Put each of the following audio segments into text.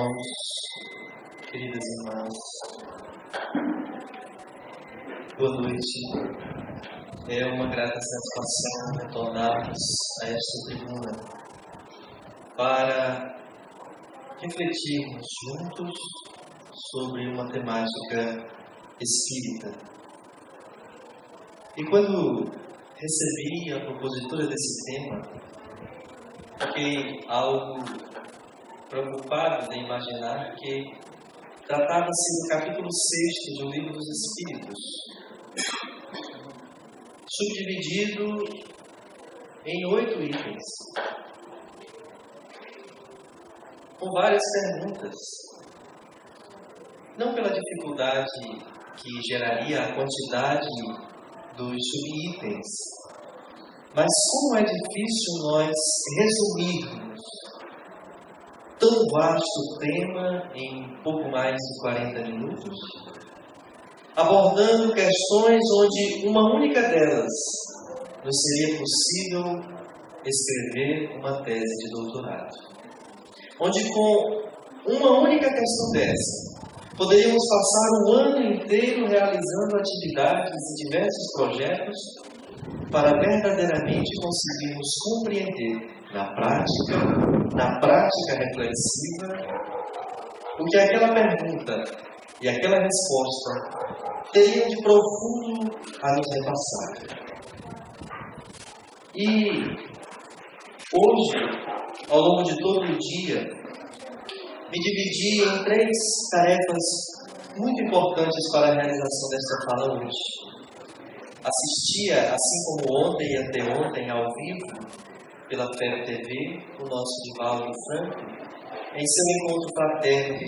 irmãos, queridas irmãs, boa noite. É uma grata satisfação retornarmos a esta tribuna para refletirmos juntos sobre uma temática espírita. E quando recebi a propositura desse tema, fiquei algo preocupado de imaginar que tratava-se do capítulo 6 do Livro dos Espíritos, subdividido em 8 itens, com várias perguntas, não pela dificuldade que geraria a quantidade dos subitens, mas como é difícil nós resumirmos tão vasto tema em pouco mais de 40 minutos, abordando questões onde uma única delas nos seria possível escrever uma tese de doutorado. Onde com uma única questão dessa, poderíamos passar o ano inteiro realizando atividades e diversos projetos para verdadeiramente conseguirmos compreender na prática reflexiva, o que aquela pergunta e aquela resposta teriam de profundo a nos repassar. E hoje, ao longo de todo o dia, me dividi em 3 tarefas muito importantes para a realização desta fala hoje. Assistia, assim como ontem e anteontem, ao vivo, pela FEB TV, o nosso Divaldo Franco, em seu encontro fraterno que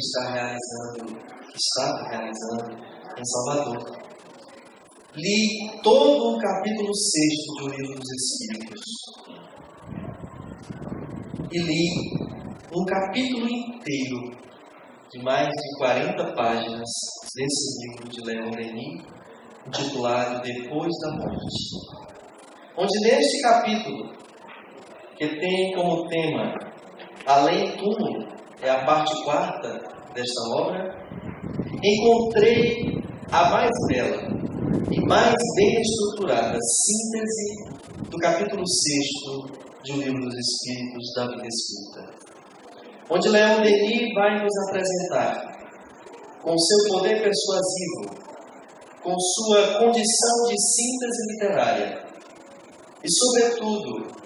estava realizando em Salvador. Li todo o capítulo 6 do Livro dos Espíritos. E li um capítulo inteiro, de mais de 40 páginas, desse livro de Leon Denis, intitulado Depois da Morte. Onde neste capítulo, que tem como tema Além Túmulo, é a parte 4ª desta obra, encontrei a mais bela e mais bem estruturada síntese do capítulo 6 de O Livro dos Espíritos da Vida Espírita, onde Leon Denis vai nos apresentar, com seu poder persuasivo, com sua condição de síntese literária e, sobretudo,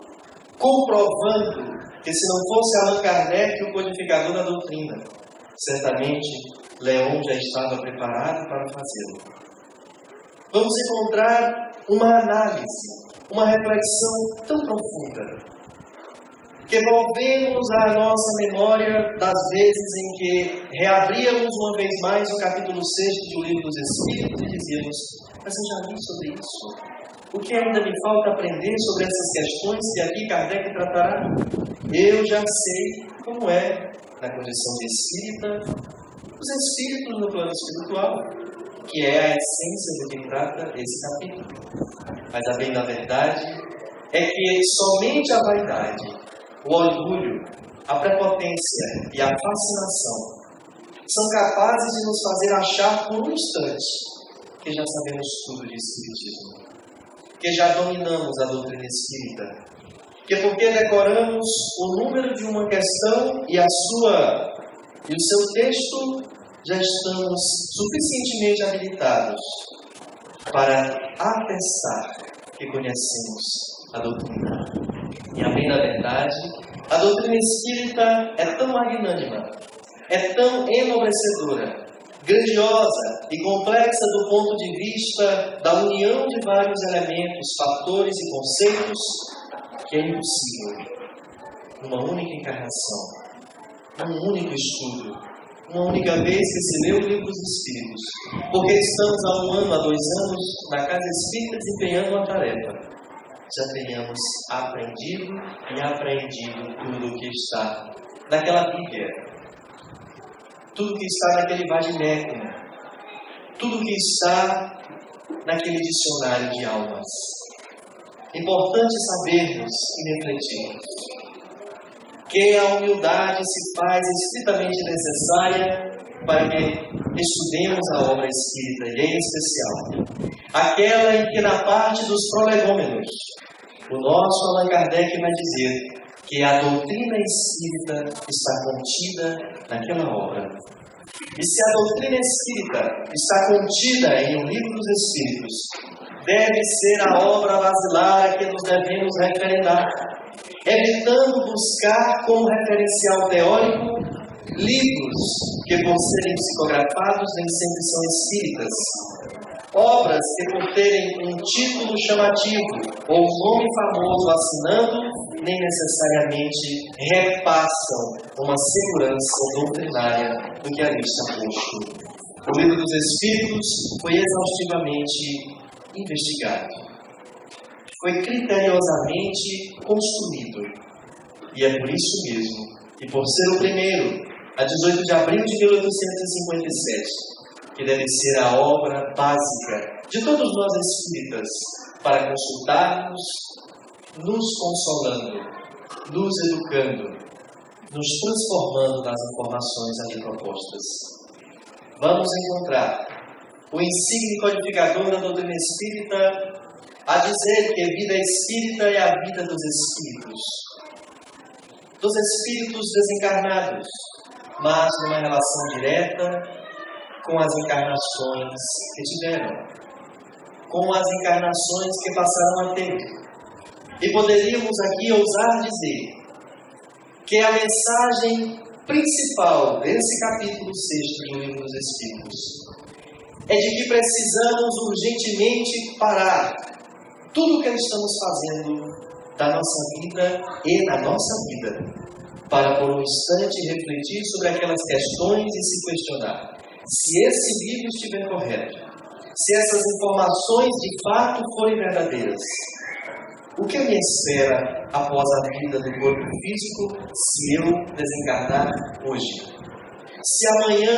comprovando que se não fosse Allan Kardec o codificador da doutrina, certamente Leon já estava preparado para fazê-lo. Vamos encontrar uma análise, uma reflexão tão profunda, que volvemos à nossa memória das vezes em que reabríamos uma vez mais o capítulo 6 do Livro dos Espíritos e dizíamos: mas eu já li sobre isso. O que ainda me falta aprender sobre essas questões que aqui Kardec tratará? Eu já sei como é, na condição de espírita, os espíritos no plano espiritual, que é a essência do que trata esse capítulo. Mas a bem da verdade é que somente a vaidade, o orgulho, a prepotência e a fascinação são capazes de nos fazer achar por um instante que já sabemos tudo de espiritismo, que já dominamos a doutrina espírita, que porque decoramos o número de uma questão e o seu texto, já estamos suficientemente habilitados para atestar que conhecemos a doutrina. E a bem da verdade, a doutrina espírita é tão magnânima, é tão enobrecedora, grandiosa e complexa do ponto de vista da união de vários elementos, fatores e conceitos, que é impossível, numa única encarnação, num único estudo, uma única vez que se lê o Livro dos Espíritos, porque estamos há 1 ano, há 2 anos, na Casa Espírita desempenhando uma tarefa, já tenhamos aprendido e apreendido tudo o que está naquela Bíblia, tudo que está naquele vadimécum, tudo que está naquele dicionário de almas. Importante sabermos e refletirmos. que a humildade se faz estritamente necessária para que estudemos a obra espírita, e em especial aquela em que, na parte dos prolegômenos, o nosso Allan Kardec vai dizer que a doutrina espírita está contida naquela obra. E se a doutrina espírita está contida em O Livro dos Espíritos, deve ser a obra basilar a que nos devemos referendar, evitando buscar como referencial teórico livros que, por serem psicografados, nem sempre são espíritas, obras que, por terem um título chamativo ou um nome famoso assinando, nem necessariamente repassam uma segurança doutrinária do que ali está posto. O Livro dos Espíritos foi exaustivamente investigado, foi criteriosamente construído, e é por isso mesmo, e por ser o primeiro, a 18 de abril de 1857, que deve ser a obra básica de todos nós espíritas, para consultarmos, nos consolando, nos educando, nos transformando nas informações ali propostas. Vamos encontrar o insigne codificador da doutrina espírita a dizer que a vida espírita é a vida dos espíritos desencarnados, mas numa relação direta com as encarnações que tiveram, com as encarnações que passaram a ter. E poderíamos aqui ousar dizer que a mensagem principal desse capítulo 6 do Livro dos Espíritos é de que precisamos urgentemente parar tudo o que estamos fazendo da nossa vida e na nossa vida, para por um instante refletir sobre aquelas questões e se questionar se esse livro estiver correto, se essas informações de fato forem verdadeiras. O que me espera após a vida do corpo físico se eu desencarnar hoje? Se amanhã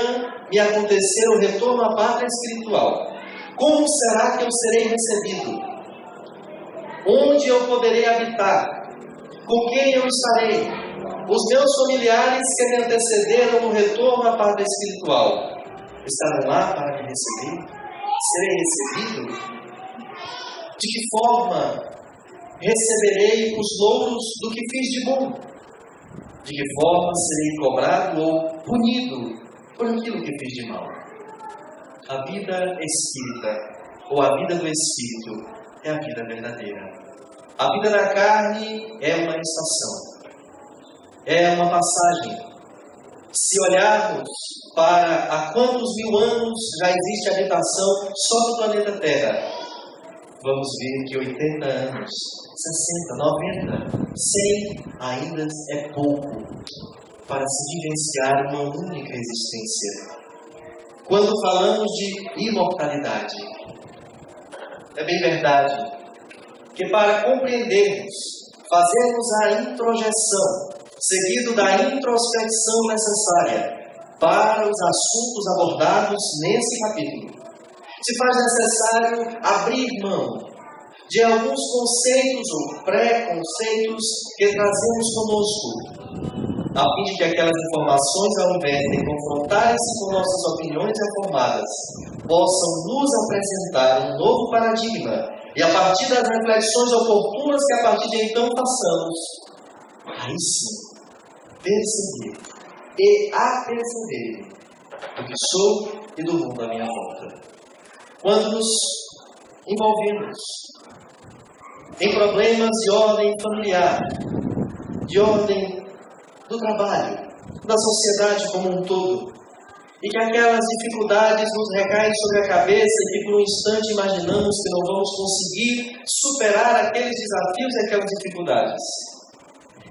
me acontecer o retorno à pátria espiritual, como será que eu serei recebido? Onde eu poderei habitar? Com quem eu estarei? Os meus familiares que me antecederam no retorno à pátria espiritual estarão lá para me receber? Serei recebido? De que forma receberei os louros do que fiz de bom? De que forma serei cobrado ou punido por aquilo que fiz de mal? A vida espírita, ou a vida do espírito, é a vida verdadeira. A vida na carne é uma estação, é uma passagem. Se olharmos para há quantos mil anos já existe habitação só no planeta Terra, vamos ver que 80 anos, 60, 90, 100 ainda é pouco para se vivenciar uma única existência. Quando falamos de imortalidade, é bem verdade que para compreendermos, fazermos a introjeção, seguido da introspecção necessária para os assuntos abordados nesse capítulo, se faz necessário abrir mão de alguns conceitos ou preconceitos que trazemos conosco, a fim de que aquelas informações, ao invés de confrontarem-se com nossas opiniões reformadas, possam nos apresentar um novo paradigma, e a partir das reflexões oportunas que a partir de então façamos, aí sim, perceber e aperceber do que sou e do mundo à minha volta. Quando nos envolvemos em problemas de ordem familiar, de ordem do trabalho, da sociedade como um todo, e que aquelas dificuldades nos recaem sobre a cabeça e que por um instante imaginamos que não vamos conseguir superar aqueles desafios e aquelas dificuldades,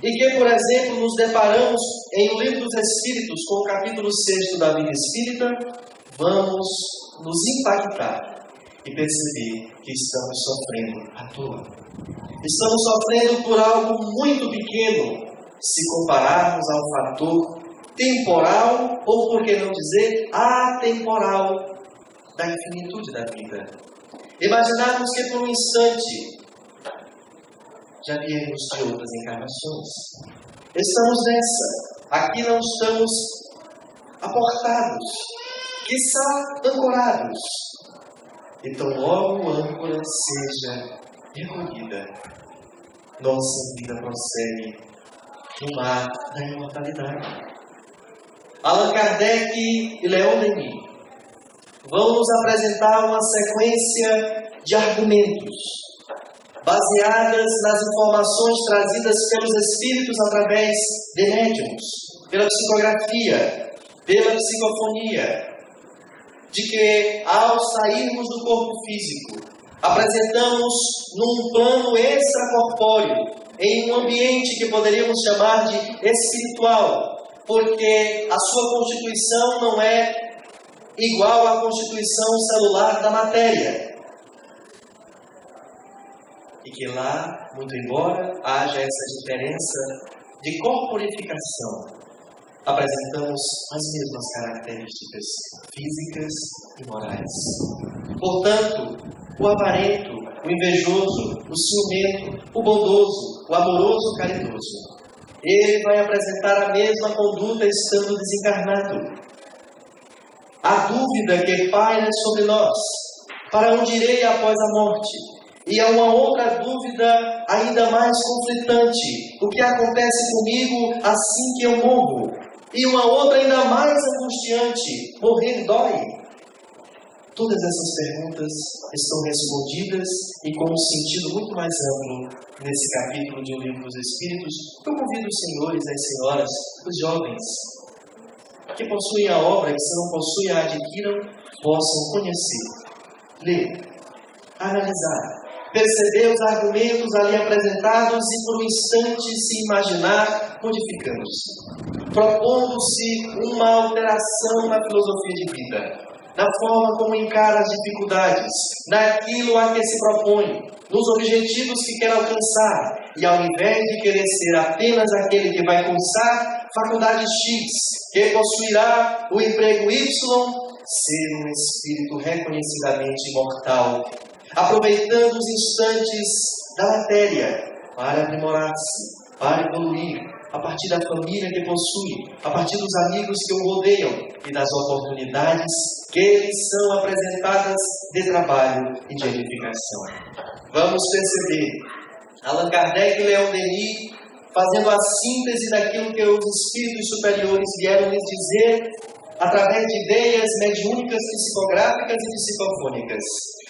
e que, por exemplo, nos deparamos em O Livro dos Espíritos com o capítulo 6 da Vida Espírita, vamos nos impactar e perceber que estamos sofrendo à toa. Estamos sofrendo por algo muito pequeno, se compararmos ao fator temporal, ou por que não dizer atemporal, da infinitude da vida. Imaginarmos que por um instante já viemos de outras encarnações. Estamos nessa. Aqui não estamos aportados, quiçá ancorados. Então logo a âncora seja recolhida, nossa vida prossegue no mar da imortalidade. Allan Kardec e Leon Denis vão nos apresentar uma sequência de argumentos baseadas nas informações trazidas pelos espíritos através de médiuns, pela psicografia, pela psicofonia, de que ao sairmos do corpo físico, apresentamos num plano extracorpóreo, em um ambiente que poderíamos chamar de espiritual, porque a sua constituição não é igual à constituição celular da matéria. E que lá, muito embora haja essa diferença de corporificação, apresentamos as mesmas características físicas e morais. Portanto, o avarento, o invejoso, o ciumento, o bondoso, o amoroso, o caridoso, ele vai apresentar a mesma conduta estando desencarnado. A dúvida que paira sobre nós, para onde irei após a morte? E há uma outra dúvida ainda mais conflitante: o que acontece comigo assim que eu morro? E uma outra ainda mais angustiante: morrer dói? Todas essas perguntas estão respondidas e com um sentido muito mais amplo nesse capítulo de O Livro dos Espíritos. Eu convido os senhores, as senhoras, os jovens que possuem a obra, que se não possuem a adquiram, possam conhecer, ler, analisar, perceber os argumentos ali apresentados e por um instante se imaginar modificando-se, propondo-se uma alteração na filosofia de vida, na forma como encara as dificuldades, naquilo a que se propõe, nos objetivos que quer alcançar, e ao invés de querer ser apenas aquele que vai cursar faculdade X, que possuirá o emprego Y, ser um espírito reconhecidamente imortal, aproveitando os instantes da matéria para aprimorar-se, para evoluir, a partir da família que possui, a partir dos amigos que o rodeiam e das oportunidades que lhes são apresentadas de trabalho e de edificação. Vamos perceber Allan Kardec e Leon Denis fazendo a síntese daquilo que os espíritos superiores vieram lhes dizer através de ideias mediúnicas, psicográficas e psicofônicas.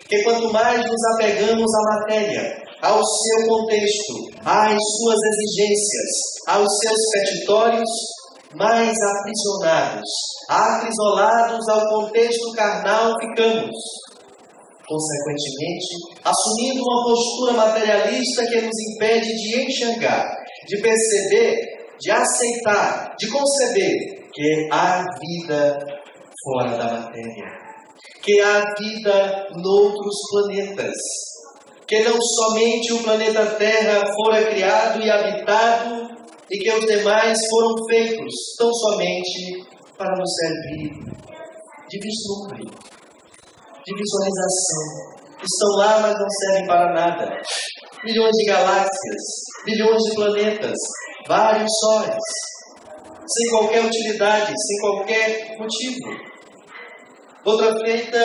Que quanto mais nos apegamos à matéria, ao seu contexto, às suas exigências, aos seus petitórios, mais aprisionados, acrisolados ao contexto carnal ficamos. Consequentemente, assumindo uma postura materialista que nos impede de enxergar, de perceber, de aceitar, de conceber que há vida fora da matéria, que há vida noutros planetas, que não somente o planeta Terra fora criado e habitado e que os demais foram feitos tão somente para nos servir de vislumbre, de visualização. Estão lá, mas não servem para nada. Milhões de galáxias, bilhões de planetas, vários sóis, sem qualquer utilidade, sem qualquer motivo. Outra feita,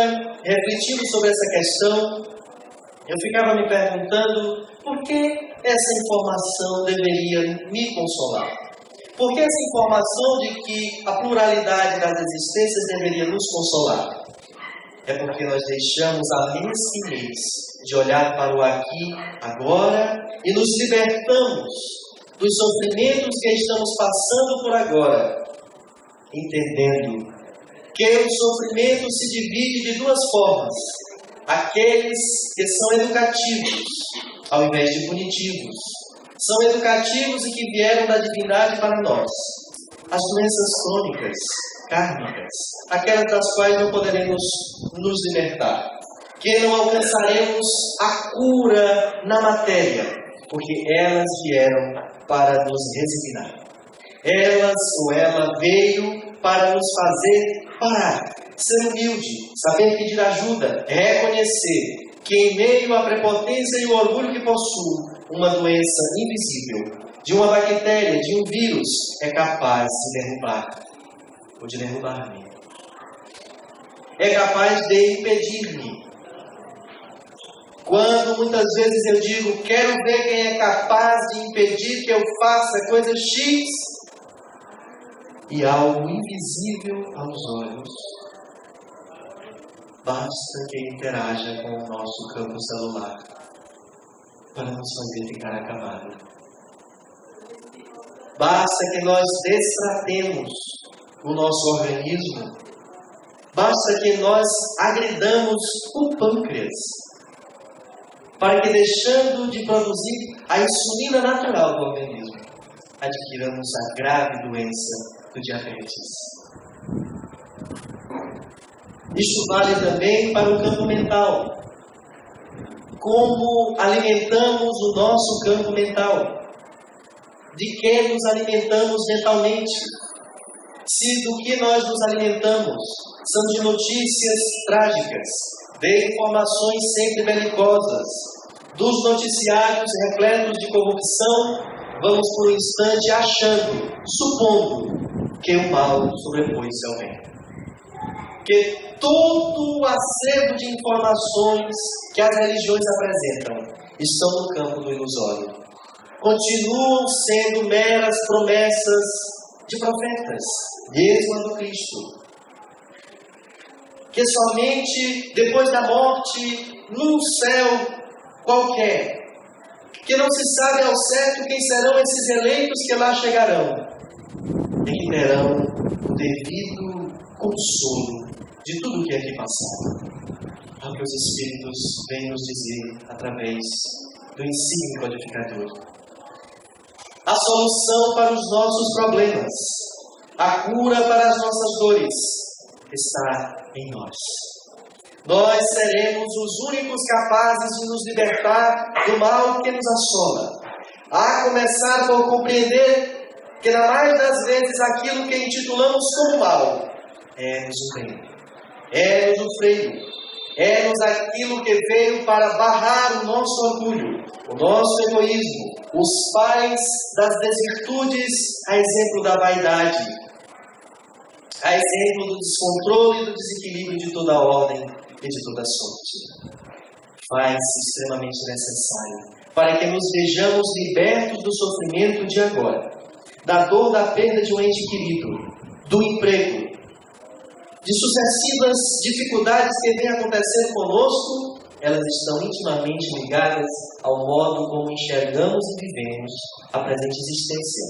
refletindo sobre essa questão, eu ficava me perguntando por que essa informação deveria me consolar. Por que essa informação de que a pluralidade das existências deveria nos consolar? É porque nós deixamos a mesquinhez de olhar para o aqui, agora, e nos libertamos dos sofrimentos que estamos passando por agora, entendendo que o sofrimento se divide de duas formas: aqueles que são educativos, ao invés de punitivos. São educativos e que vieram da divindade para nós. As doenças crônicas, kármicas, aquelas das quais não poderemos nos libertar, que não alcançaremos a cura na matéria, porque elas vieram para nos resignar. Ela veio para nos fazer parar, ser humilde, saber pedir ajuda, reconhecer que em meio à prepotência e o orgulho que possui, uma doença invisível, de uma bactéria, de um vírus, é capaz de derrubar, ou de derrubar-me. É capaz de impedir-me. Quando muitas vezes eu digo, quero ver quem é capaz de impedir que eu faça coisa X, e algo invisível aos olhos, basta que interaja com o nosso campo celular para nos fazer ficar acamado. Basta que nós destratemos o nosso organismo. Basta que nós agridamos o pâncreas, para que, deixando de produzir a insulina natural do organismo, adquiramos a grave doença do diabetes. Isto vale também para o campo mental. Como alimentamos o nosso campo mental? De que nos alimentamos mentalmente? Se do que nós nos alimentamos são de notícias trágicas, de informações sempre belicosas, dos noticiários repletos de corrupção, vamos por um instante achando, supondo que o mal sobrepõe-se ao bem. Que todo o acervo de informações que as religiões apresentam estão no campo do ilusório. Continuam sendo meras promessas de profetas, mesmo a do Cristo. Que somente depois da morte, num céu qualquer, que não se sabe ao certo quem serão esses eleitos que lá chegarão, e que terão o devido consolo de tudo o que aqui passaram. É o que os Espíritos vêm nos dizer através do ensino codificador. A solução para os nossos problemas, a cura para as nossas dores, está em nós. Nós seremos os únicos capazes de nos libertar do mal que nos assola. A começar por compreender que, na maioria das vezes, aquilo que intitulamos como mal é-nos o bem, é-nos o freio, é-nos aquilo que veio para barrar o nosso orgulho, o nosso egoísmo, os pais das desvirtudes, a exemplo da vaidade, a exemplo do descontrole e do desequilíbrio de toda a ordem e de toda a sorte. Faz-se extremamente necessário para que nos vejamos libertos do sofrimento de agora, da dor da perda de um ente querido, do emprego, de sucessivas dificuldades que vêm acontecendo conosco. Elas estão intimamente ligadas ao modo como enxergamos e vivemos a presente existência.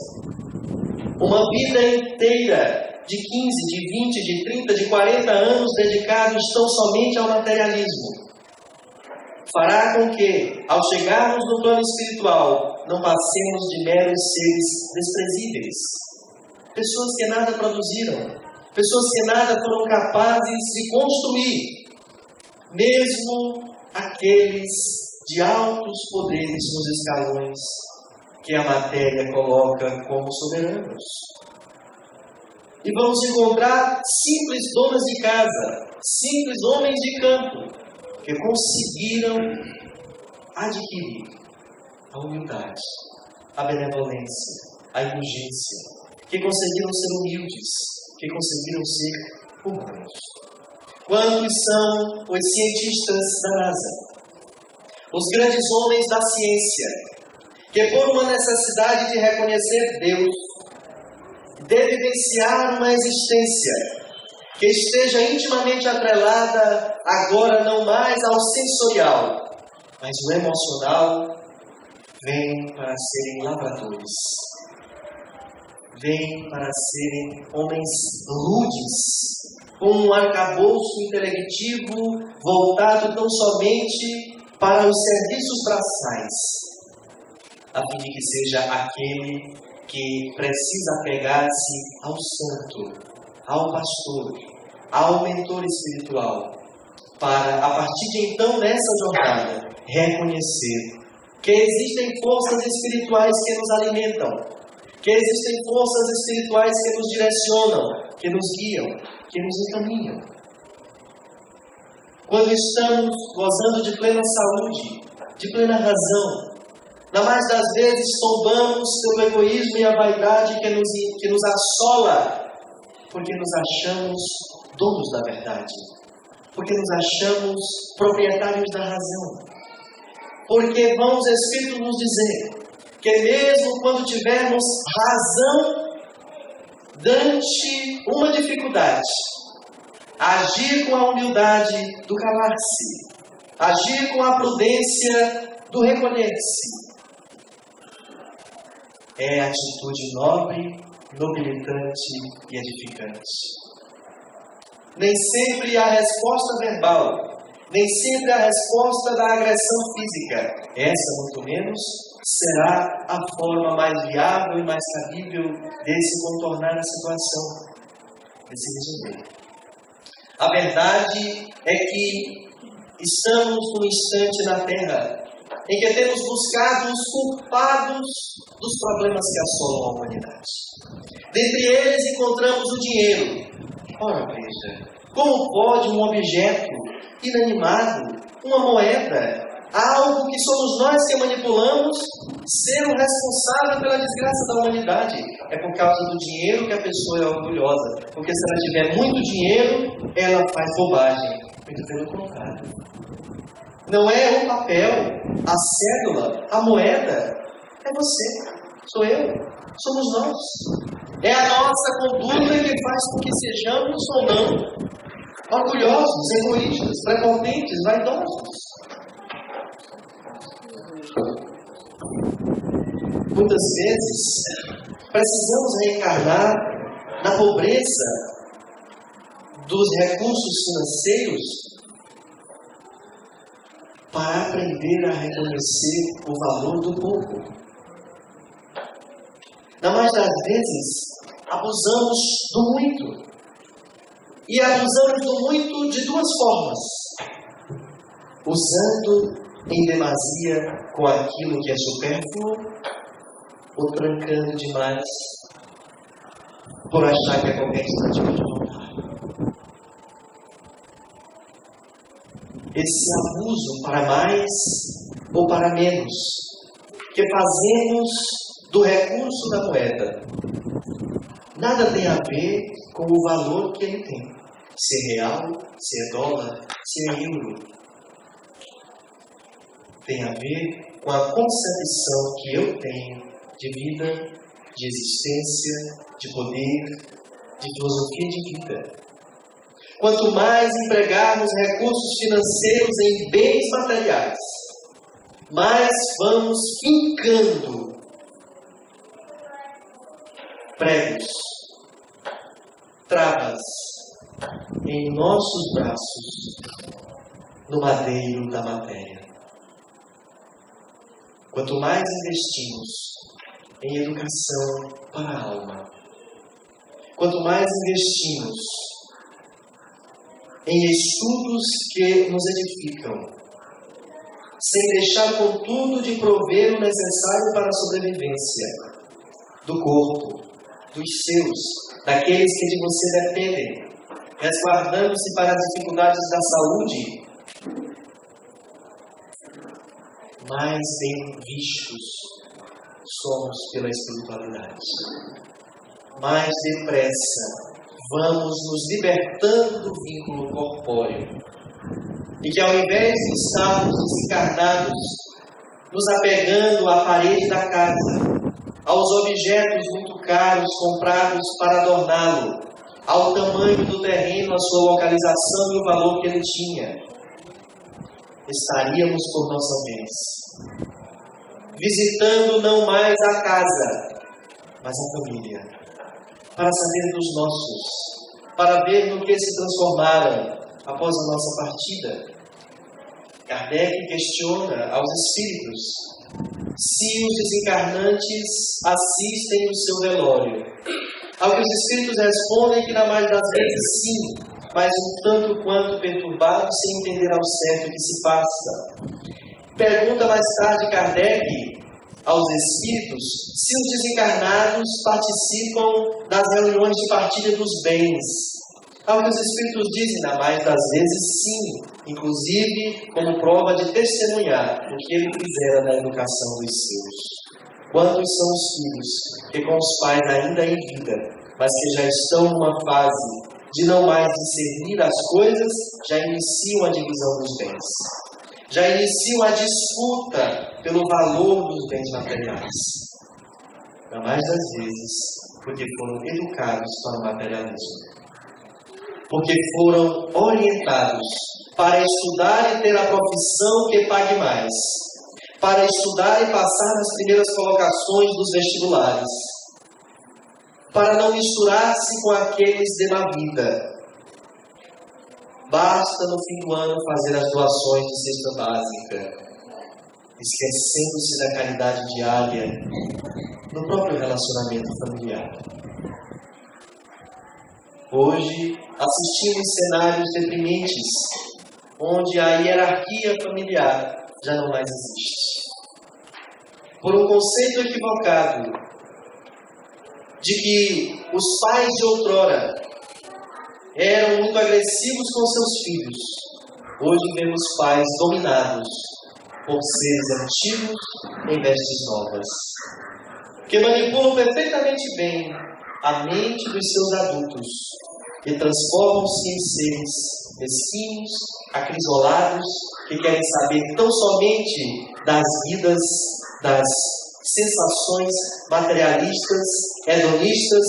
Uma vida inteira de 15, de 20, de 30, de 40 anos dedicados tão somente ao materialismo fará com que, ao chegarmos no plano espiritual, não passemos de meros seres desprezíveis. Pessoas que nada produziram, pessoas que nada foram capazes de construir, mesmo aqueles de altos poderes nos escalões que a matéria coloca como soberanos. E vamos encontrar simples donas de casa, simples homens de campo, que conseguiram adquirir a humildade, a benevolência, a indulgência, que conseguiram ser humildes, que conseguiram ser humanos. Quantos são os cientistas da NASA? Os grandes homens da ciência, que por uma necessidade de reconhecer Deus, de vivenciar uma existência que esteja intimamente atrelada agora não mais ao sensorial, mas o emocional, vêm para serem lavradores, vêm para serem homens rudes, com um arcabouço intelectivo voltado tão somente para os serviços braçais, a fim de que seja aquele que precisa apegar-se ao santo, ao pastor, ao mentor espiritual, para, a partir de então, nessa jornada, reconhecer que existem forças espirituais que nos alimentam, que existem forças espirituais que nos direcionam, que nos guiam, que nos encaminham. quando estamos gozando de plena saúde, de plena razão, na mais das vezes tombamos pelo egoísmo e a vaidade que nos assola, porque nos achamos donos da verdade, porque nos achamos proprietários da razão. Porque vão os Espíritos nos dizer que mesmo quando tivermos razão diante uma dificuldade, agir com a humildade do calar-se, agir com a prudência do recolher-se, é atitude nobre, nobilitante e edificante. Nem sempre a resposta verbal, nem sempre a resposta da agressão física, essa muito menos, será a forma mais viável e mais cabível de se contornar a situação, de se resolver. A verdade é que estamos num instante na Terra em que temos buscado os culpados dos problemas que assolam a humanidade. Dentre eles encontramos o dinheiro. Ora, veja, como pode um objeto inanimado, uma moeda, algo que somos nós que manipulamos, ser o responsável pela desgraça da humanidade? É por causa do dinheiro que a pessoa é orgulhosa. Porque se ela tiver muito dinheiro, ela faz bobagem. Muito pelo contrário. Não é o papel, a cédula, a moeda. É você, sou eu, somos nós. É a nossa conduta que faz com que sejamos ou não orgulhosos, egoístas, prepotentes, vaidosos. Muitas vezes precisamos reencarnar na pobreza dos recursos financeiros para aprender a reconhecer o valor do pouco. Na maioria das vezes, abusamos do muito. E abusamos do muito de duas formas. Usando em demasia com aquilo que é supérfluo, ou trancando demais por achar que a qualquer instante pode voltar. Esse abuso para mais ou para menos, que fazemos do recurso da moeda, nada tem a ver com o valor que ele tem. Se é real, se é dólar, se é euro. Tem a ver com a concepção que eu tenho de vida, de existência, de poder, de filosofia de vida. Quanto mais empregarmos recursos financeiros em bens materiais, mais vamos fincando pregos, travas em nossos braços no madeiro da matéria. Quanto mais investimos em educação para a alma, quanto mais investimos em estudos que nos edificam, sem deixar, contudo, de prover o necessário para a sobrevivência do corpo, dos seus, daqueles que de você dependem, resguardando-se para as dificuldades da saúde, mais bem vistos somos pela espiritualidade. Mais depressa vamos nos libertando do vínculo corpóreo. E que ao invés de estarmos desencarnados, nos apegando à parede da casa, aos objetos muito caros comprados para adorná-lo, ao tamanho do terreno, a sua localização e o valor que ele tinha, estaríamos por nossa vez, visitando não mais a casa, mas a família, para saber dos nossos, para ver no que se transformaram após a nossa partida. Kardec questiona aos espíritos se os desencarnantes assistem o seu velório. Ao que os espíritos respondem que na maioria das vezes sim, mas um tanto quanto perturbados sem entender ao certo o que se passa. Pergunta mais tarde Kardec aos espíritos se os desencarnados participam das reuniões de partilha dos bens. Ao que os espíritos dizem, na maioria das vezes sim, inclusive como prova de testemunhar o que ele fizera na educação dos seus. Quantos são os filhos que com os pais ainda em vida, mas que já estão numa fase de não mais discernir as coisas, já iniciam a divisão dos bens. Já iniciam a disputa pelo valor dos bens materiais. Na mais das vezes, porque foram educados para o materialismo. Porque foram orientados para estudar e ter a profissão que pague mais. Para estudar e passar nas primeiras colocações dos vestibulares. Para não misturar-se com aqueles de má vida. Basta no fim do ano fazer as doações de cesta básica, esquecendo-se da caridade diária no próprio relacionamento familiar. Hoje, assistimos cenários deprimentes, onde a hierarquia familiar já não mais existe. Por um conceito equivocado de que os pais de outrora eram muito agressivos com seus filhos, hoje vemos pais dominados por seres antigos em vestes novas, que manipulam perfeitamente bem a mente dos seus adultos e transformam-se em seres mesquinhos, acrisolados, que querem saber tão somente das vidas, das sensações materialistas, hedonistas,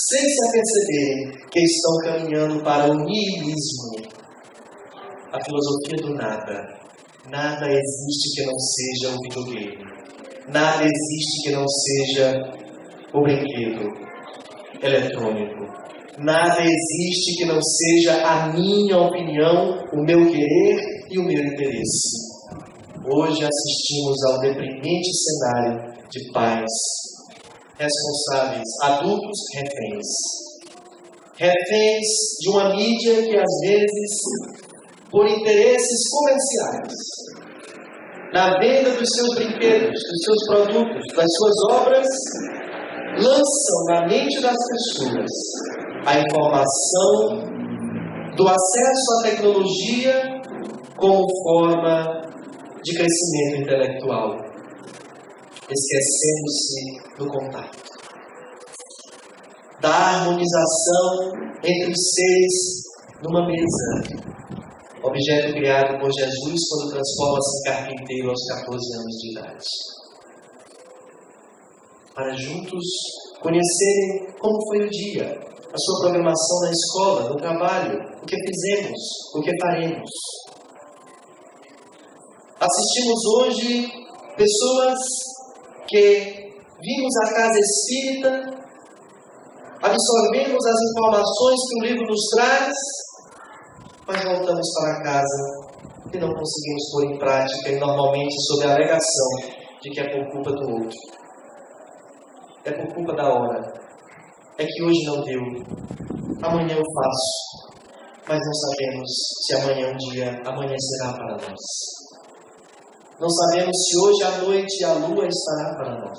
sem se aperceberem que estão caminhando para o niilismo. A filosofia do nada. Nada existe que não seja o videogame. Nada existe que não seja o brinquedo eletrônico. Nada existe que não seja a minha opinião, o meu querer e o meu interesse. Hoje assistimos ao deprimente cenário de pais responsáveis, adultos reféns. Reféns de uma mídia que às vezes, por interesses comerciais, na venda dos seus brinquedos, dos seus produtos, das suas obras, lançam na mente das pessoas a informação do acesso à tecnologia como forma de crescimento intelectual, esquecendo-se do contato, da harmonização entre os seres numa mesa, objeto criado por Jesus quando transforma-se em carpinteiro aos 14 anos de idade, para juntos conhecerem como foi o dia, a sua programação na escola, no trabalho, o que fizemos, o que faremos. Assistimos hoje pessoas que vimos a casa espírita, absorvemos as informações que o livro nos traz, mas voltamos para casa e não conseguimos pôr em prática, e normalmente sob a alegação de que é por culpa do outro. É por culpa da hora. É que hoje não deu. Amanhã eu faço. Mas não sabemos se amanhã amanhecerá para nós. Não sabemos se hoje à noite a lua estará para nós.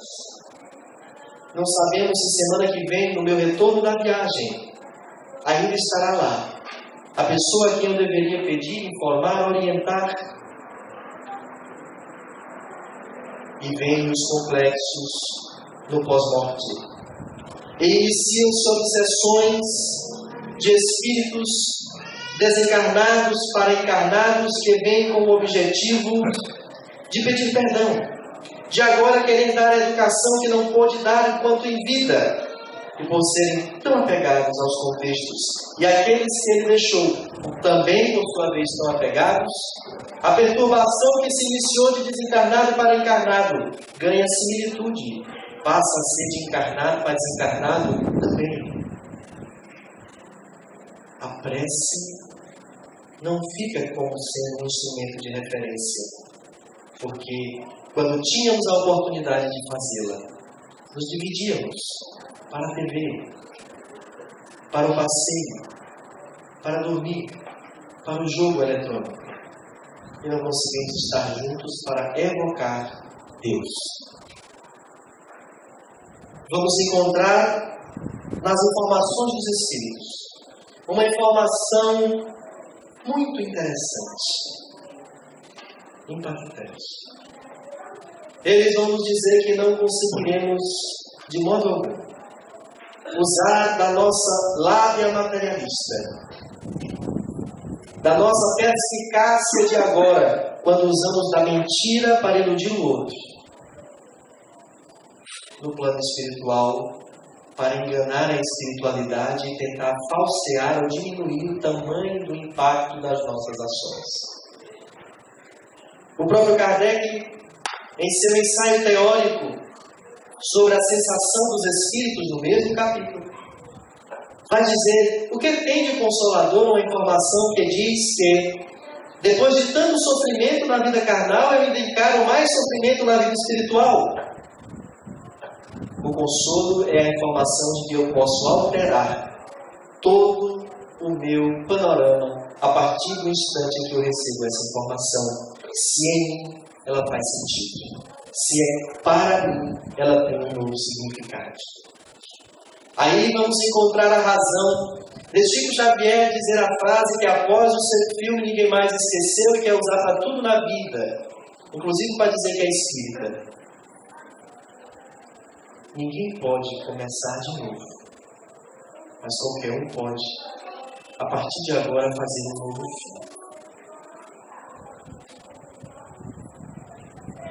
Não sabemos se semana que vem, no meu retorno da viagem, ainda estará lá a pessoa a quem eu deveria pedir, informar, orientar. E vêm os complexos no pós-morte. E iniciam-se obsessões de espíritos desencarnados para encarnados que vêm com o objetivo de pedir perdão, de agora querer dar a educação que não pôde dar enquanto em vida, e por serem tão apegados aos contextos, e aqueles que ele deixou também, por sua vez, tão apegados, a perturbação que se iniciou de desencarnado para encarnado ganha similitude, passa a ser de encarnado para desencarnado também. A prece não fica como sendo um instrumento de referência, porque quando tínhamos a oportunidade de fazê-la, nos dividíamos para a TV, para o passeio, para dormir, para o jogo eletrônico. E não conseguimos estar juntos para evocar Deus. Vamos encontrar nas informações dos Espíritos uma informação muito interessante, impactante. Eles vão nos dizer que não conseguiremos, de modo algum, usar da nossa lábia materialista, da nossa perspicácia de agora, quando usamos da mentira para iludir o outro, no plano espiritual, para enganar a espiritualidade e tentar falsear ou diminuir o tamanho do impacto das nossas ações. O próprio Kardec, em seu ensaio teórico sobre a sensação dos espíritos, no mesmo capítulo, vai dizer o que tem de consolador uma informação que diz que, depois de tanto sofrimento na vida carnal, eu ainda encaro mais sofrimento na vida espiritual. O consolo é a informação de que eu posso alterar todo o meu panorama a partir do instante em que eu recebo essa informação, se em mim ela faz sentido, se é para mim ela tem um novo significado. Aí vamos encontrar a razão de Chico Xavier dizer a frase que após o seu filme ninguém mais esqueceu e quer usar para tudo na vida, inclusive para dizer que é espírita. Ninguém pode começar de novo, mas qualquer um pode, a partir de agora, fazer um novo fim.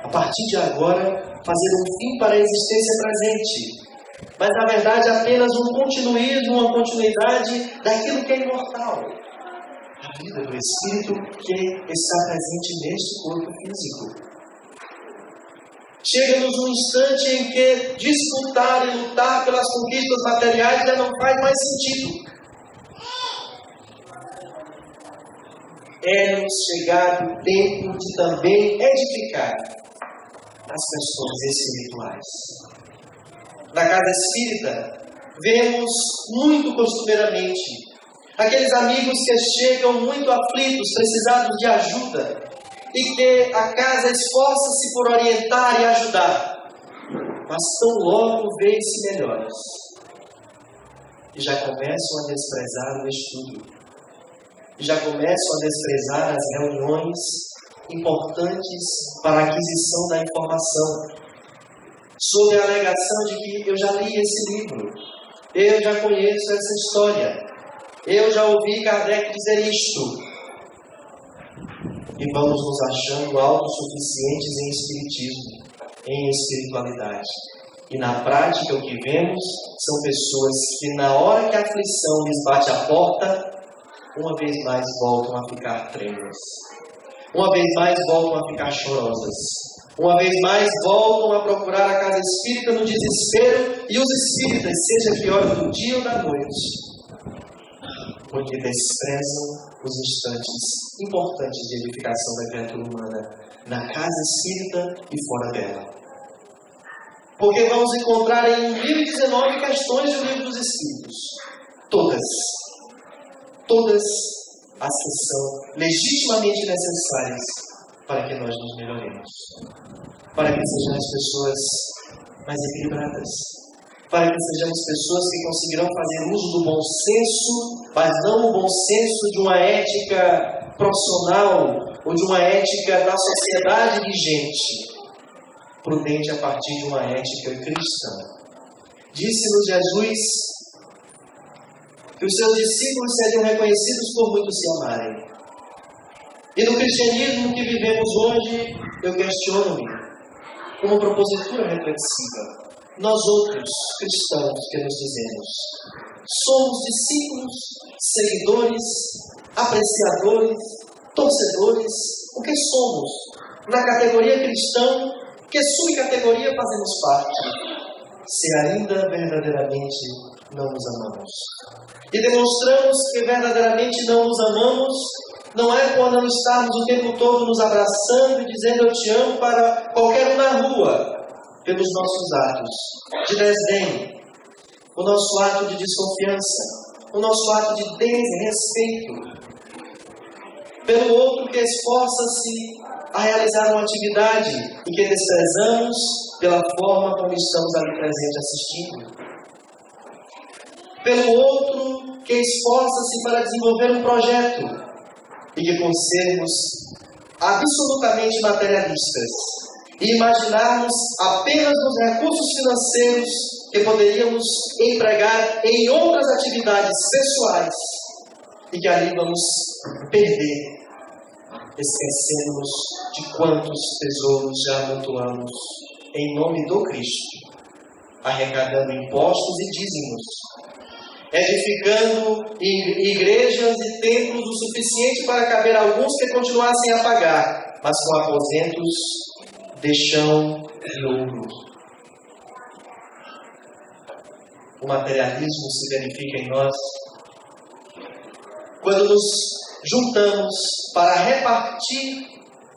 A partir de agora, fazer um fim para a existência presente, mas na verdade apenas um continuismo, uma continuidade daquilo que é imortal. A vida do Espírito que está presente neste corpo físico. Chega-nos um instante em que disputar e lutar pelas conquistas materiais já não faz mais sentido. É-nos chegado o tempo de também edificar as questões espirituais. Na casa espírita, vemos muito costumeiramente aqueles amigos que chegam muito aflitos, precisados de ajuda, e que a casa esforça-se por orientar e ajudar, mas tão logo veem-se melhores e já começam a desprezar o estudo, e já começam a desprezar as reuniões importantes para a aquisição da informação, sob a alegação de que eu já li esse livro, eu já conheço essa história, eu já ouvi Kardec dizer isto. E vamos nos achando autossuficientes em espiritismo, em espiritualidade. E na prática o que vemos são pessoas que na hora que a aflição lhes bate a porta, uma vez mais voltam a ficar trêmulas. Uma vez mais voltam a ficar chorosas. Uma vez mais voltam a procurar a casa espírita no desespero, e os espíritas, seja que hora do dia ou da noite, porque desprezam os instantes importantes de edificação da criatura humana na casa espírita e fora dela. Porque vamos encontrar em 1019 questões do Livro dos Espíritos. Todas as que são legitimamente necessárias para que nós nos melhoremos. Para que sejamos pessoas mais equilibradas. Para que sejamos pessoas que conseguirão fazer uso do bom senso, mas não o bom senso de uma ética profissional ou de uma ética da sociedade vigente, prudente a partir de uma ética cristã. Disse-nos Jesus que os seus discípulos seriam reconhecidos por muitos se amarem. E no cristianismo que vivemos hoje, eu questiono-me, como propositura reflexiva, nós outros cristãos que nos dizemos, somos discípulos, seguidores, apreciadores, torcedores, o que somos? Na categoria cristã, que subcategoria fazemos parte? Se ainda verdadeiramente não nos amamos. E demonstramos que verdadeiramente não nos amamos, não é quando não estarmos o tempo todo nos abraçando e dizendo eu te amo para qualquer um na rua, pelos nossos atos de desdém, o nosso ato de desconfiança, o nosso ato de desrespeito, pelo outro que esforça-se a realizar uma atividade e que desprezamos pela forma como estamos ali presentes assistindo, pelo outro que esforça-se para desenvolver um projeto e que por sermos absolutamente materialistas e imaginarmos apenas nos recursos financeiros que poderíamos empregar em outras atividades pessoais e que ali vamos perder, esquecendo-nos de quantos tesouros já amontoamos em nome do Cristo, arrecadando impostos e dízimos, edificando igrejas e templos o suficiente para caber alguns que continuassem a pagar, mas com aposentos de chão e ouro. O materialismo se verifica em nós quando nos juntamos para repartir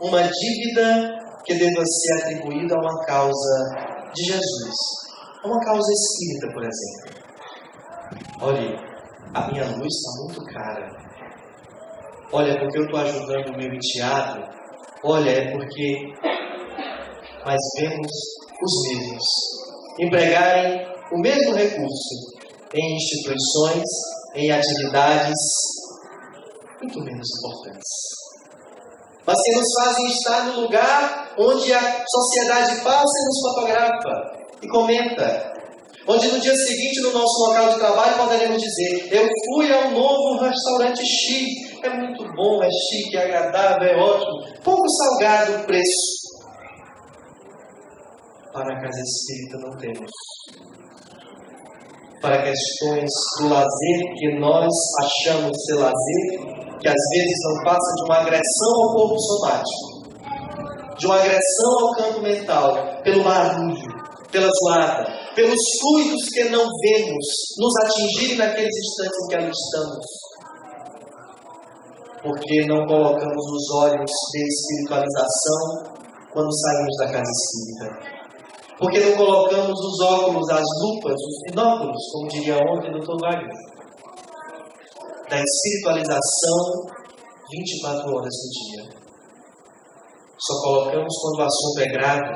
uma dívida que deva ser atribuída a uma causa de Jesus, a uma causa espírita, por exemplo. Olha, a minha luz está muito cara. Olha, porque eu estou ajudando o meu enteado. Olha, é porque... Mas vemos os mesmos empregarem o mesmo recurso em instituições, em atividades muito menos importantes, mas que nos fazem estar no lugar onde a sociedade passa e nos fotografa e comenta, onde no dia seguinte no nosso local de trabalho poderemos dizer: eu fui ao novo restaurante chique, é muito bom, é chique, é agradável, é ótimo, pouco salgado o preço. Para a casa espírita não temos. Para questões do lazer que nós achamos ser lazer, que às vezes não passa de uma agressão ao corpo somático, de uma agressão ao campo mental, pelo barulho, pela zoada, pelos fluidos que não vemos nos atingirem naqueles instantes em que ali estamos. Porque não colocamos os olhos de espiritualização quando saímos da casa espírita. Porque não colocamos os óculos, as lupas, os binóculos, como diria ontem o Dr. Wagner, da espiritualização 24 horas do dia. Só colocamos quando o assunto é grave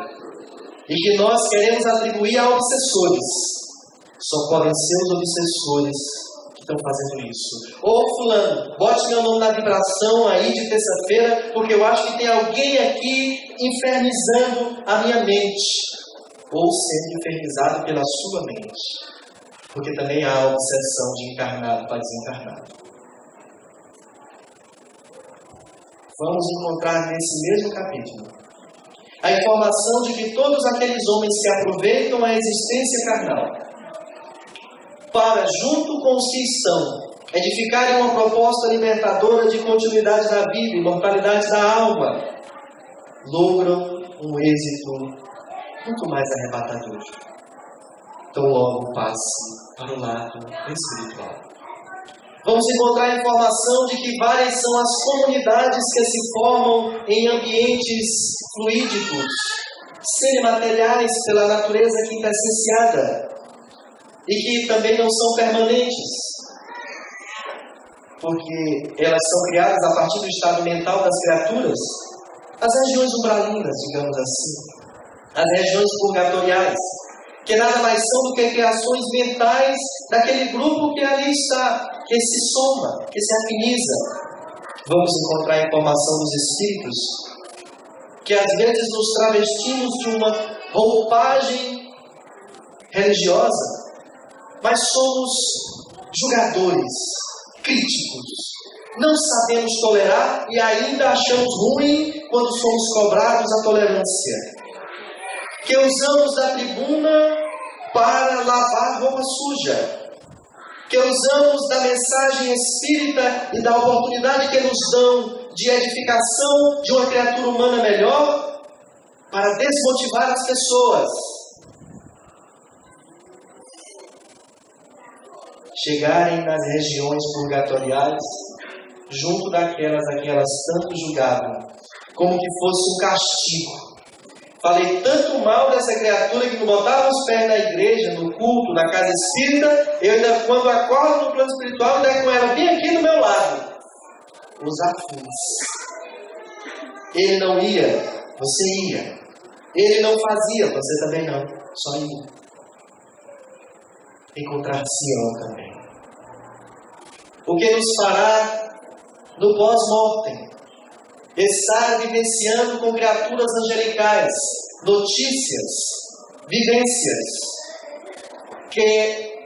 e que nós queremos atribuir a obsessores. Só podem ser os obsessores que estão fazendo isso. Ô fulano, bote meu nome na vibração aí de terça-feira, porque eu acho que tem alguém aqui infernizando a minha mente. Ou sendo infernizado pela sua mente. Porque também há a obsessão de encarnado para desencarnado. Vamos encontrar nesse mesmo capítulo a informação de que todos aqueles homens que aproveitam a existência carnal para, junto com os que estão, edificarem uma proposta libertadora de continuidade da vida, imortalidade da alma, logram um êxito muito mais arrebatador. Então logo passe para o lado espiritual. Vamos encontrar a informação de que várias são as comunidades que se formam em ambientes fluídicos, semimateriais pela natureza quintessenciada, e que também não são permanentes, porque elas são criadas a partir do estado mental das criaturas, as regiões umbralinas, digamos assim. As regiões purgatoriais, que nada mais são do que criações mentais daquele grupo que ali está, que se soma, que se afiniza. Vamos encontrar a informação dos espíritos, que às vezes nos travestimos de uma roupagem religiosa, mas somos julgadores, críticos, não sabemos tolerar e ainda achamos ruim quando somos cobrados a tolerância. Que usamos da tribuna para lavar roupa suja, que usamos da mensagem espírita e da oportunidade que nos dão de edificação de uma criatura humana melhor para desmotivar as pessoas. Chegarem nas regiões purgatoriais, junto daquelas a que elas tanto julgavam, como que fosse um castigo. Falei tanto mal dessa criatura que não botava os pés na igreja, no culto, na casa espírita, eu ainda, quando acordo no plano espiritual, ainda é com ela bem aqui do meu lado. Os afins. Ele não ia, você ia. Ele não fazia, você também não. Só ia. Encontrar Sião também. O que nos fará no pós-mortem, estar vivenciando com criaturas angelicais notícias, vivências que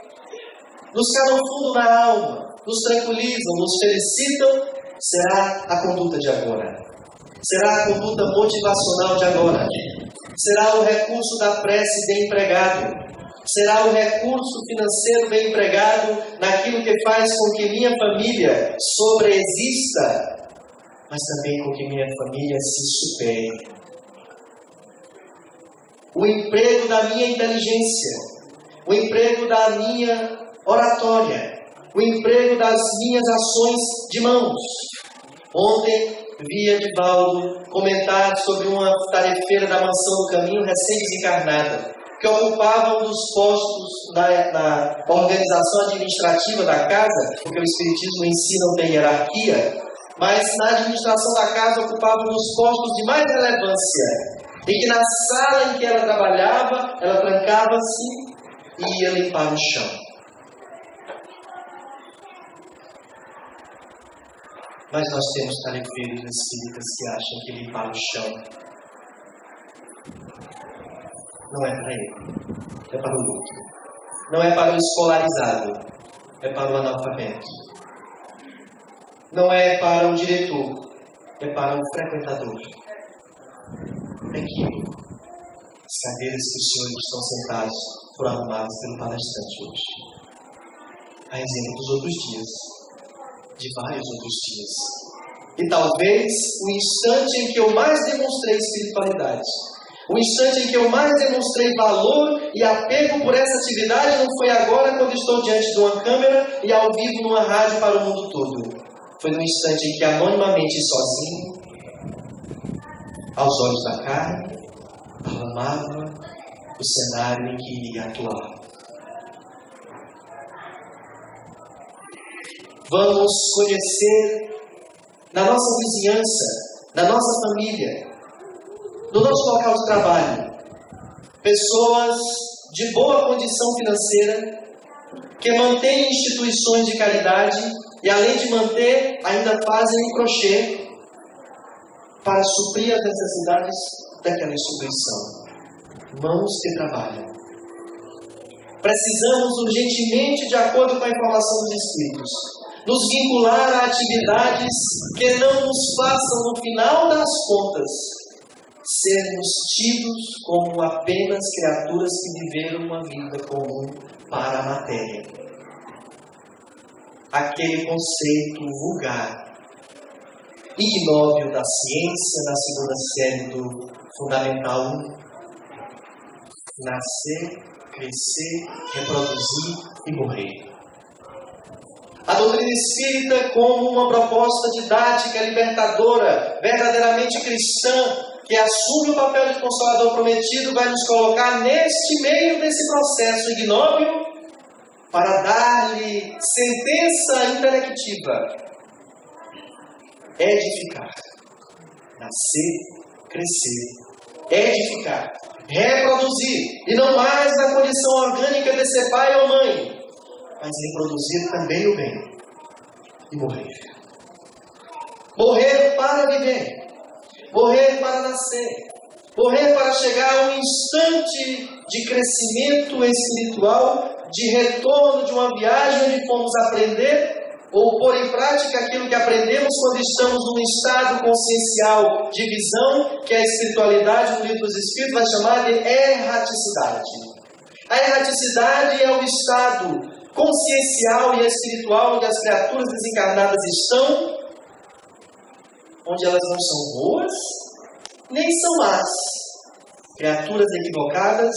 nos calam fundo na alma, nos tranquilizam, nos felicitam, será a conduta de agora. Será a conduta motivacional de agora. Será o recurso da prece bem empregado. Será o recurso financeiro bem empregado naquilo que faz com que minha família sobreexista, mas também com que minha família se supere. O emprego da minha inteligência, o emprego da minha oratória, o emprego das minhas ações de mãos. Ontem vi Edivaldo comentar sobre uma tarefeira da Mansão do Caminho recém-desencarnada, que ocupava um dos postos na organização administrativa da casa, porque o Espiritismo em si não tem hierarquia, mas na administração da casa ocupava um dos postos de mais relevância, e que na sala em que ela trabalhava, ela trancava-se e ia limpar o chão. Mas nós temos tarefeiros espíritas que acham que limpar o chão não é para ele, é para o outro. Não é para o escolarizado, é para o analfabeto. Não é para o diretor, é para o frequentador. É que as cadeiras que os senhores estão sentados foram arrumadas pelo palestrante hoje. A exemplo dos outros dias, de vários outros dias. E talvez o instante em que eu mais demonstrei espiritualidade, o instante em que eu mais demonstrei valor e apego por essa atividade não foi agora quando estou diante de uma câmera e ao vivo numa rádio para o mundo todo. Foi no instante em que anonimamente e sozinho, aos olhos da carne, arrumava o cenário em que iria atuar. Vamos conhecer na nossa vizinhança, na nossa família, no nosso local de trabalho, pessoas de boa condição financeira que mantêm instituições de caridade e, além de manter, ainda fazem um crochê para suprir as necessidades daquela instituição. Mãos que trabalham. Precisamos urgentemente, de acordo com a informação dos Espíritos, nos vincular a atividades que não nos façam, no final das contas, sermos tidos como apenas criaturas que viveram uma vida comum para a matéria. Aquele conceito vulgar, ignóbil da ciência, na segunda série do Fundamental 1. Nascer, crescer, reproduzir e morrer. A doutrina espírita, como uma proposta didática, libertadora, verdadeiramente cristã, que assume o papel de consolador prometido, vai nos colocar neste meio desse processo ignóbil para dar-lhe sentença intelectiva. Edificar. Nascer, crescer. Edificar. Reproduzir. E não mais na condição orgânica de ser pai ou mãe, mas reproduzir também o bem. E morrer. Morrer para viver. Morrer para nascer. Morrer para chegar a um instante de crescimento espiritual, de retorno de uma viagem onde fomos aprender ou pôr em prática aquilo que aprendemos quando estamos num estado consciencial de visão, que a espiritualidade no Livro dos Espíritos vai chamar de erraticidade. A erraticidade é o estado consciencial e espiritual onde as criaturas desencarnadas estão, onde elas não são boas, nem são más. Criaturas equivocadas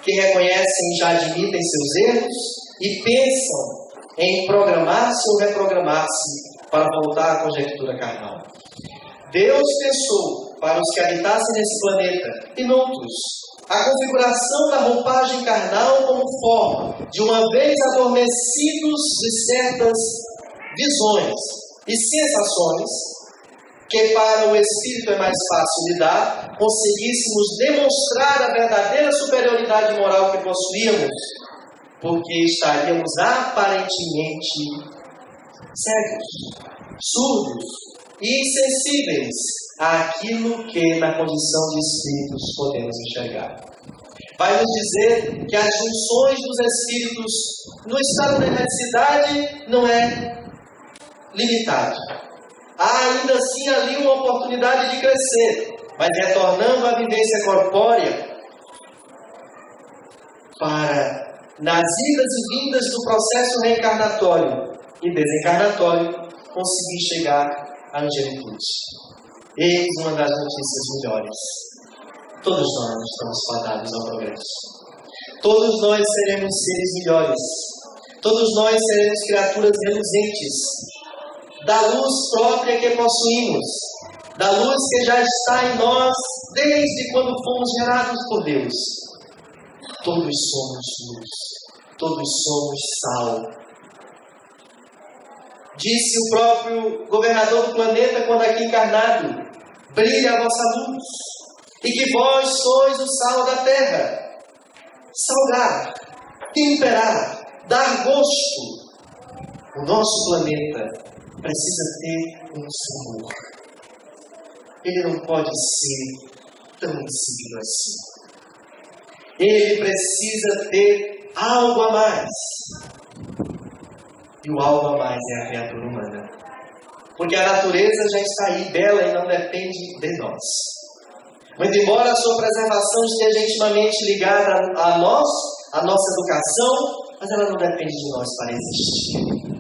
que reconhecem e já admitem seus erros e pensam em programar-se ou reprogramar-se para voltar à conjectura carnal. Deus pensou para os que habitassem nesse planeta e noutros a configuração da roupagem carnal como forma de, uma vez adormecidos de certas visões e sensações, que para o espírito é mais fácil lidar, conseguíssemos demonstrar a verdadeira superioridade moral que possuíamos, porque estaríamos aparentemente cegos, surdos e insensíveis àquilo que na condição de espíritos podemos enxergar. Vai nos dizer que as junções dos espíritos no estado da erraticidade não é limitado. Há ainda assim ali uma oportunidade de crescer, mas retornando à vivência corpórea, para, nas idas e vindas do processo reencarnatório e desencarnatório, conseguir chegar à angelitude. Eis uma das notícias melhores. Todos nós estamos fadados ao progresso. Todos nós seremos seres melhores. Todos nós seremos criaturas reluzentes da luz própria que possuímos, da luz que já está em nós desde quando fomos gerados por Deus. Todos somos luz, todos somos sal. Disse o próprio governador do planeta quando aqui encarnado: brilha a vossa luz, e que vós sois o sal da terra. Salgar, temperar, dar gosto. O nosso planeta precisa ter um sabor. Ele não pode ser tão insípido assim. Ele precisa ter algo a mais. E o algo a mais é a criatura humana. Porque a natureza já está aí, bela, e não depende de nós. Muito embora a sua preservação esteja intimamente ligada a nós, a nossa educação, mas ela não depende de nós para existir.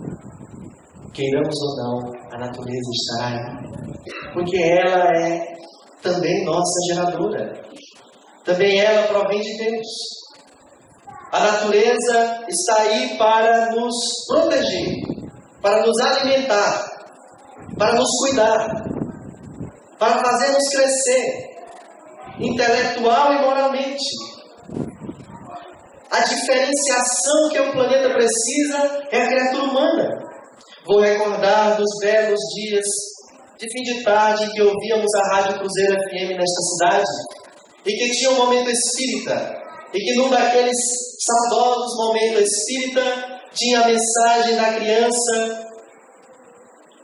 Queiramos ou não, a natureza estará aí. Porque ela é também nossa geradora. Também ela provém de Deus. A natureza está aí para nos proteger, para nos alimentar, para nos cuidar, para fazermos crescer, intelectual e moralmente. A diferenciação que o planeta precisa é a criatura humana. Vou recordar dos belos dias de fim de tarde em que ouvíamos a Rádio Cruzeiro FM nesta cidade, e que tinha um momento espírita, e que num daqueles saudosos momentos espírita tinha a mensagem da criança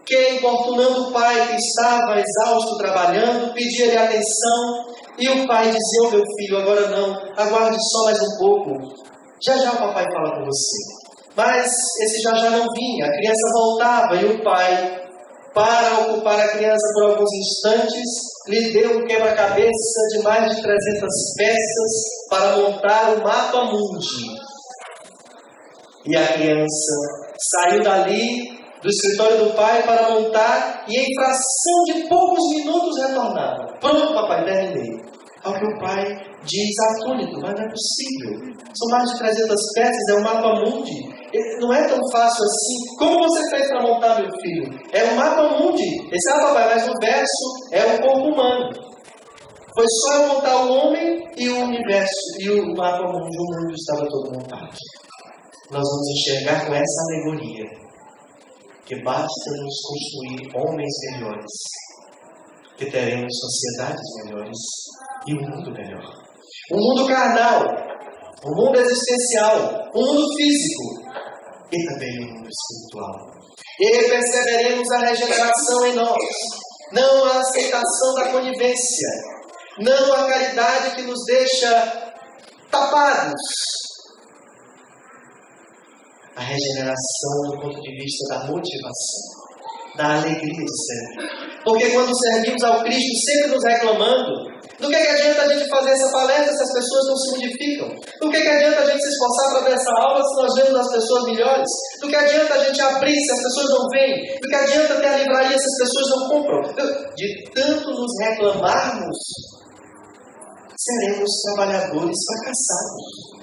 que, importunando o pai que estava exausto trabalhando, pedia-lhe atenção, e o pai dizia: "Oh, meu filho, agora não, aguarde só mais um pouco, já já o papai fala com você." Mas esse já já não vinha, a criança voltava, e o pai, para ocupar a criança por alguns instantes, lhe deu um quebra-cabeça de mais de 300 peças para montar o mapa mundi. E a criança saiu dali, do escritório do pai, para montar, e em fração de poucos minutos retornava. "Pronto, papai, terminei." Ao que o pai diz atônito: "Mas não é possível. São mais de 300 peças, é um mapa mundi. Não é tão fácil assim. Como você fez para montar, meu filho?" "É um mapa mundi." Esse papai, mas o verso é o corpo humano. Foi só eu montar o homem e o universo, e o mapa mundi, o mundo estava todo montado. Nós vamos enxergar com essa alegoria que basta nos construir homens melhores, que teremos sociedades melhores e um mundo melhor. Um mundo carnal, um mundo existencial, um mundo físico e também um mundo espiritual. E perceberemos a regeneração em nós, não a aceitação da conivência, não a caridade que nos deixa tapados. A regeneração do ponto de vista da motivação, da alegria de servir. Porque quando servimos ao Cristo sempre nos reclamando, do que adianta a gente fazer essa palestra se as pessoas não se modificam? Do que adianta a gente se esforçar para ver essa aula se nós vemos as pessoas melhores? Do que adianta a gente abrir se as pessoas não vêm? Do que adianta ter a livraria se as pessoas não compram? De tanto nos reclamarmos, seremos trabalhadores fracassados.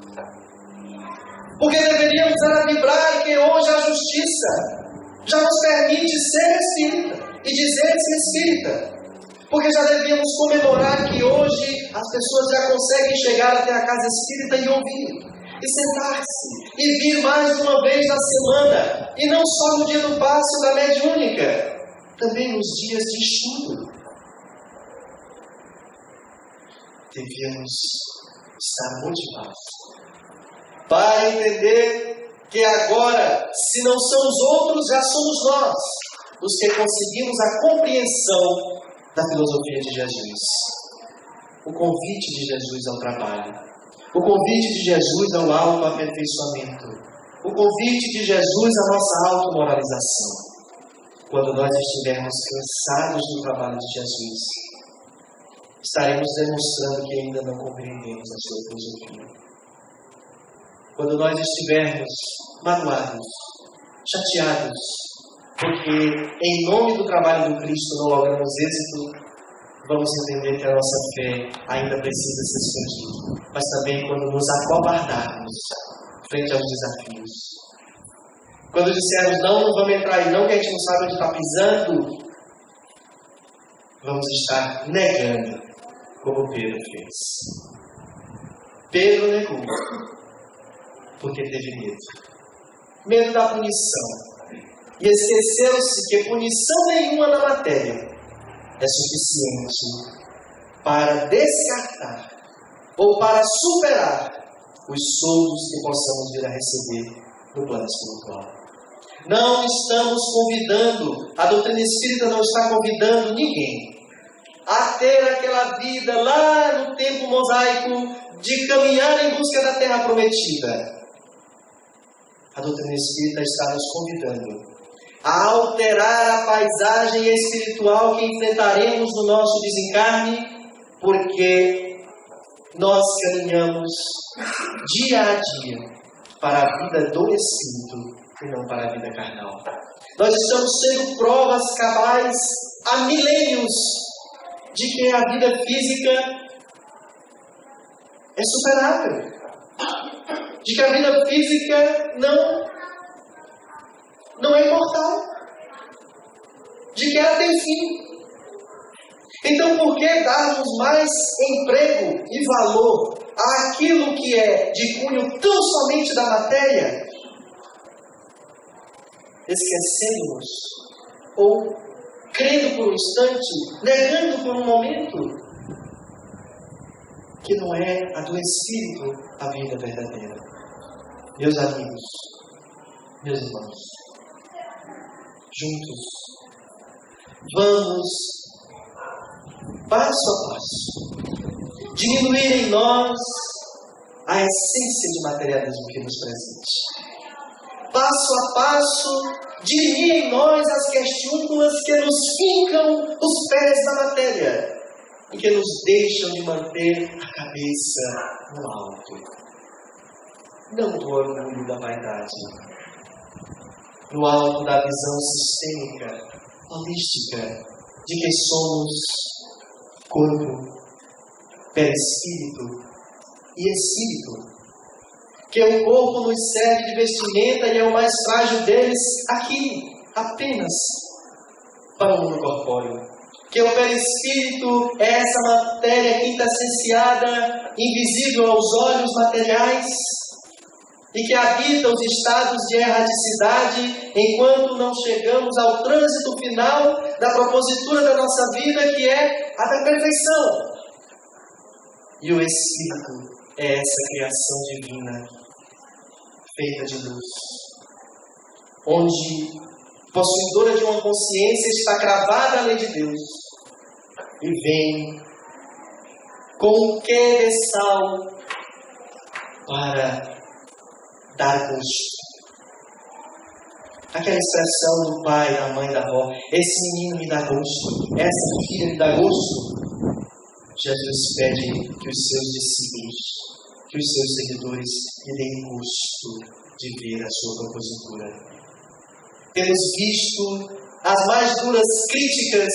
Porque deveríamos vibrar que hoje a justiça já nos permite ser espírita e dizer-se espírita. Porque já devíamos comemorar que hoje as pessoas já conseguem chegar até a casa espírita e ouvir, e sentar-se, e vir mais de uma vez na semana, e não só no dia do passe da mediúnica, também nos dias de estudo. Devíamos estar motivados para entender que agora, se não são os outros, já somos nós. os que conseguimos a compreensão da filosofia de Jesus. O convite de Jesus ao trabalho. O convite de Jesus ao autoaperfeiçoamento. O convite de Jesus à nossa automoralização. Quando nós estivermos cansados do trabalho de Jesus, estaremos demonstrando que ainda não compreendemos a sua filosofia. Quando nós estivermos magoados, chateados, porque em nome do trabalho do Cristo não logramos êxito, vamos entender que a nossa fé ainda precisa ser expandida. Mas também quando nos acovardarmos frente aos desafios. Quando dissermos, não vamos entrar aí, não, que a gente não sabe onde está pisando, vamos estar negando, como Pedro fez. Pedro negou, porque teve medo. Medo da punição. E esqueceu-se que punição nenhuma na matéria é suficiente para descartar ou para superar os soldos que possamos vir a receber no plano espiritual. Não estamos convidando, a doutrina espírita não está convidando ninguém a ter aquela vida lá no tempo mosaico de caminhar em busca da terra prometida. A doutrina espírita está nos convidando a alterar a paisagem espiritual que enfrentaremos no nosso desencarne, porque nós caminhamos dia a dia para a vida do Espírito e não para a vida carnal. Nós estamos sendo provas cabais há milênios de que a vida física é superável, de que a vida física não é imortal, de que ela tem fim. Então, por que darmos mais emprego e valor àquilo que é de cunho tão somente da matéria, esquecendo-nos ou crendo por um instante, negando por um momento que não é a do Espírito a vida verdadeira? Meus amigos, meus irmãos, juntos, vamos, passo a passo, diminuir em nós a essência de materialismo que nos presente. Passo a passo, diminuir em nós as questúnculas que nos fincam os pés da matéria e que nos deixam de manter a cabeça no alto. Não do orgulho da vaidade, no alto da visão sistêmica, holística, de que somos corpo, perispírito e espírito. Que o corpo nos serve de vestimenta e é o mais frágil deles aqui, apenas para o mundo corpóreo. Que o perispírito é essa matéria quintessenciada, invisível aos olhos materiais, e que habita os estados de erradicidade enquanto não chegamos ao trânsito final da propositura da nossa vida, que é a da perfeição. E o Espírito é essa criação divina, feita de luz, onde, possuidora de uma consciência, está cravada a lei de Deus, e vem com um quê de sal para dar gosto. Aquela expressão do pai, da mãe, da avó, esse menino me dá gosto, essa filha me dá gosto. Jesus pede que os seus discípulos, que os seus seguidores lhe deem gosto de ver a sua propositura. Temos visto as mais duras críticas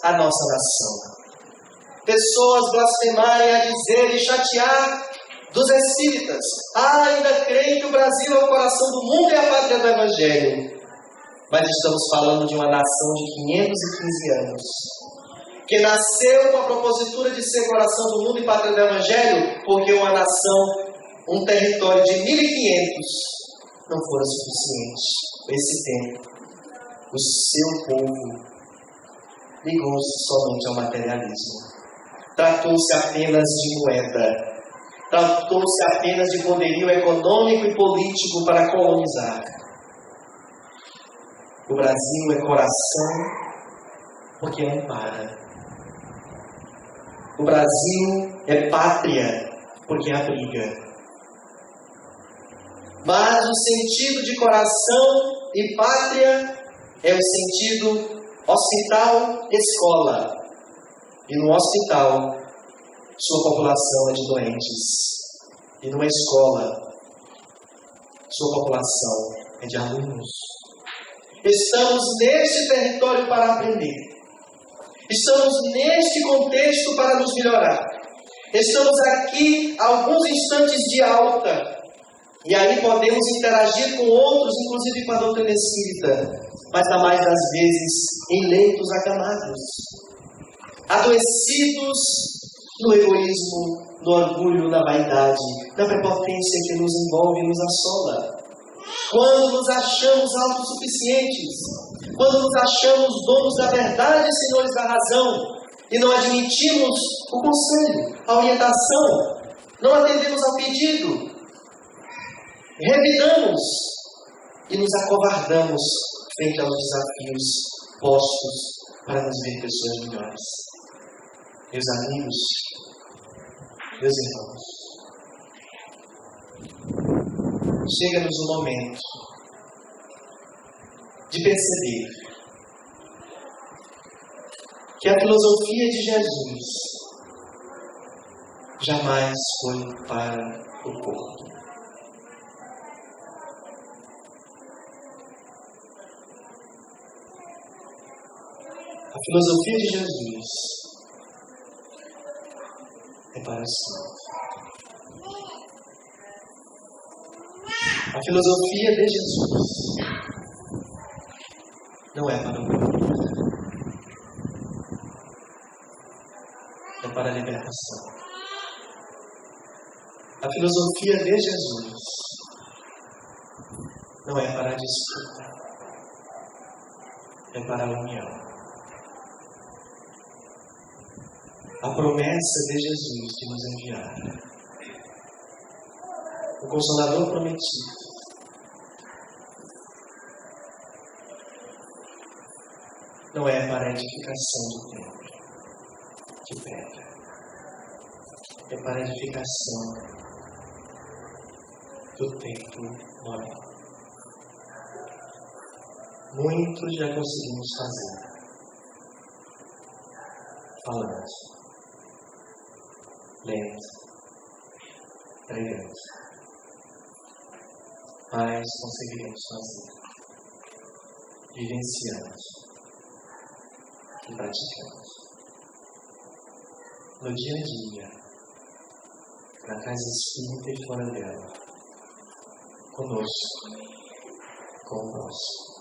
à nossa nação. Pessoas blasfemarem a dizer e chatear dos espíritas. Ainda creem que o Brasil é o coração do mundo e a pátria do Evangelho. Mas estamos falando de uma nação de 515 anos, que nasceu com a propositura de ser coração do mundo e pátria do Evangelho, porque uma nação, um território de 1500 não fora suficiente. Esse tempo, o seu povo ligou-se somente ao materialismo. Tratou-se apenas de moeda. Tratou-se apenas de poderio econômico e político para colonizar. O Brasil é coração porque ampara. O Brasil é pátria porque abriga. Mas o sentido de coração e pátria é o sentido hospital-escola. E no hospital, sua população é de doentes. E numa escola, sua população é de alunos. Estamos neste território para aprender. Estamos neste contexto para nos melhorar. Estamos aqui a alguns instantes de alta. E aí podemos interagir com outros, inclusive com a doutrina espírita. Mas na mais das vezes, em leitos acamados. Adoecidos no egoísmo, no orgulho, na vaidade, na prepotência que nos envolve e nos assola. Quando nos achamos autossuficientes, quando nos achamos donos da verdade e senhores da razão, e não admitimos o conselho, a orientação, não atendemos ao pedido, revidamos e nos acovardamos frente aos desafios postos para nos ver pessoas melhores. Meus amigos, meus irmãos, chega-nos o momento de perceber que a filosofia de Jesus jamais foi para o povo. A filosofia de Jesus é para os santos. A filosofia de Jesus não é para o mundo. É para a libertação. A filosofia de Jesus não é para a disputa. É para a união. A promessa de Jesus de nos enviar. O Consolador prometido. Não é para a edificação do templo de pedra. É para a edificação do templo moral. Muito já conseguimos fazer. Falando, lendo, pregando. Mas conseguiremos fazer. Vivenciando e praticando. No dia a dia, na casa espírita e fora dela, conosco, com o nosso.